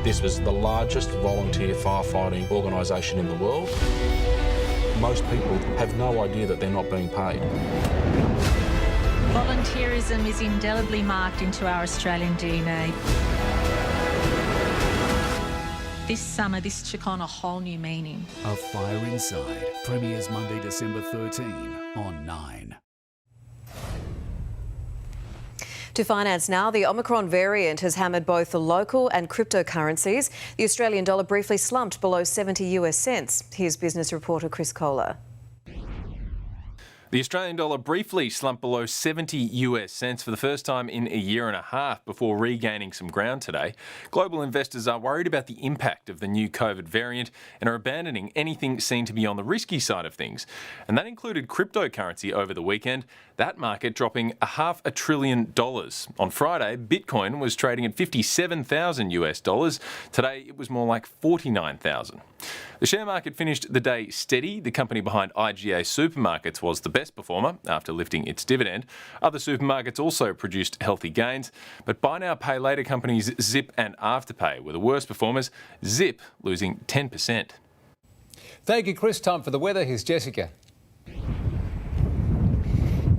This was the largest volunteer firefighting organisation in the world. Most people have no idea that they're not being paid. Volunteerism is indelibly marked into our Australian DNA. This summer, this took on a whole new meaning. A Fire Inside premieres Monday, December 13 on 9. To finance now, the Omicron variant has hammered both the local and cryptocurrencies. The Australian dollar briefly slumped below 70 US cents. Here's business reporter Chris Kohler. The Australian dollar briefly slumped below 70 US cents for the first time in a year and a half before regaining some ground today. Global investors are worried about the impact of the new COVID variant and are abandoning anything seen to be on the risky side of things. And that included cryptocurrency over the weekend, that market dropping $500 billion. On Friday, Bitcoin was trading at 57,000 US dollars. Today, it was more like 49,000. The share market finished the day steady. The company behind IGA Supermarkets was the best performer after lifting its dividend. Other supermarkets also produced healthy gains, but buy now, pay later companies Zip and Afterpay were the worst performers, Zip losing 10%. Thank you, Chris. Time for the weather. Here's Jessica.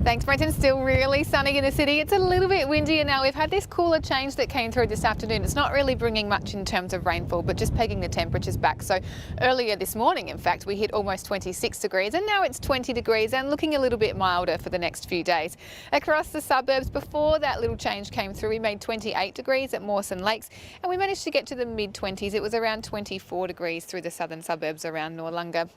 Thanks, Brenton. Still really sunny in the city. It's a little bit windy, and now we've had this cooler change that came through this afternoon. It's not really bringing much in terms of rainfall, but just pegging the temperatures back. So earlier this morning, in fact, we hit almost 26 degrees, and now it's 20 degrees and looking a little bit milder for the next few days. Across the suburbs, before that little change came through, we made 28 degrees at Mawson Lakes, and we managed to get to the mid-20s. It was around 24 degrees through the southern suburbs around Noarlunga.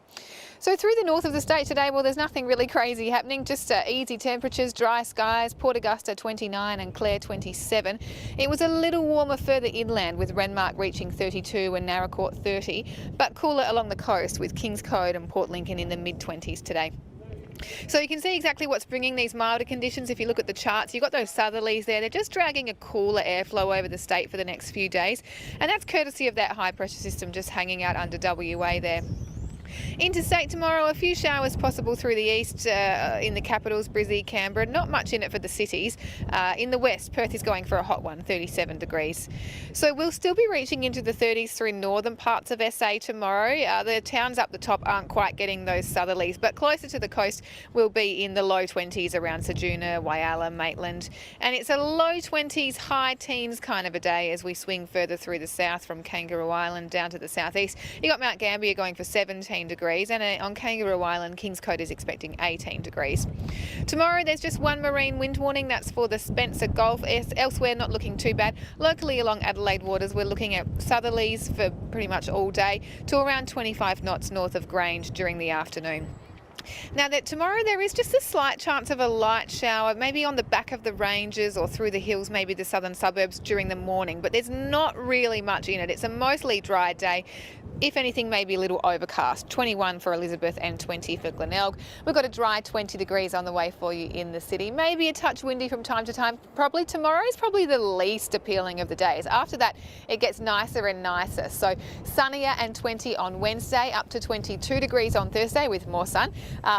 So through the north of the state today, well, there's nothing really crazy happening, just easy temperatures, dry skies, Port Augusta 29 and Clare 27. It was a little warmer further inland with Renmark reaching 32 and Narracourt 30, but cooler along the coast with Kings Code and Port Lincoln in the mid-20s today. So you can see exactly what's bringing these milder conditions. If you look at the charts, you've got those southerlies there. They're just dragging a cooler airflow over the state for the next few days, and that's courtesy of that high pressure system just hanging out under WA there. Interstate tomorrow, a few showers possible through the east in the capitals, Brizzy, Canberra. Not much in it for the cities. In the west, Perth is going for a hot one, 37 degrees. So we'll still be reaching into the 30s through northern parts of SA tomorrow. The towns up the top aren't quite getting those southerlies, but closer to the coast will be in the low 20s around Ceduna, Whyalla, Maitland. And it's a low 20s, high teens kind of a day as we swing further through the south from Kangaroo Island down to the southeast. You got Mount Gambier going for 17 degrees, and on Kangaroo Island, Kings Code is expecting 18 degrees. Tomorrow there's just one marine wind warning, that's for the Spencer Gulf. Elsewhere not looking too bad. Locally along Adelaide waters we're looking at southerlies for pretty much all day to around 25 knots north of Grange during the afternoon. Now that tomorrow there is just a slight chance of a light shower, maybe on the back of the ranges or through the hills, maybe the southern suburbs during the morning, but there's not really much in it. It's a mostly dry day. If anything, maybe a little overcast. 21 for Elizabeth and 20 for Glenelg. We've got a dry 20 degrees on the way for you in the city. Maybe a touch windy from time to time. Probably tomorrow is probably the least appealing of the days. After that, it gets nicer and nicer. So sunnier and 20 on Wednesday, up to 22 degrees on Thursday with more sun.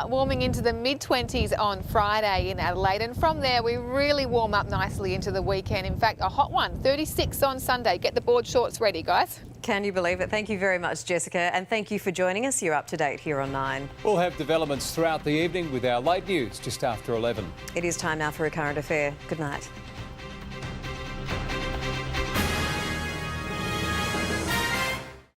Warming into the mid-20s on Friday in Adelaide. And from there, we really warm up nicely into the weekend. In fact, a hot one, 36 on Sunday. Get the board shorts ready, guys. Can you believe it? Thank you very much, Jessica, and thank you for joining us. You're up to date here on 9. We'll have developments throughout the evening with our late news just after 11. It is time now for a current affair. Good night.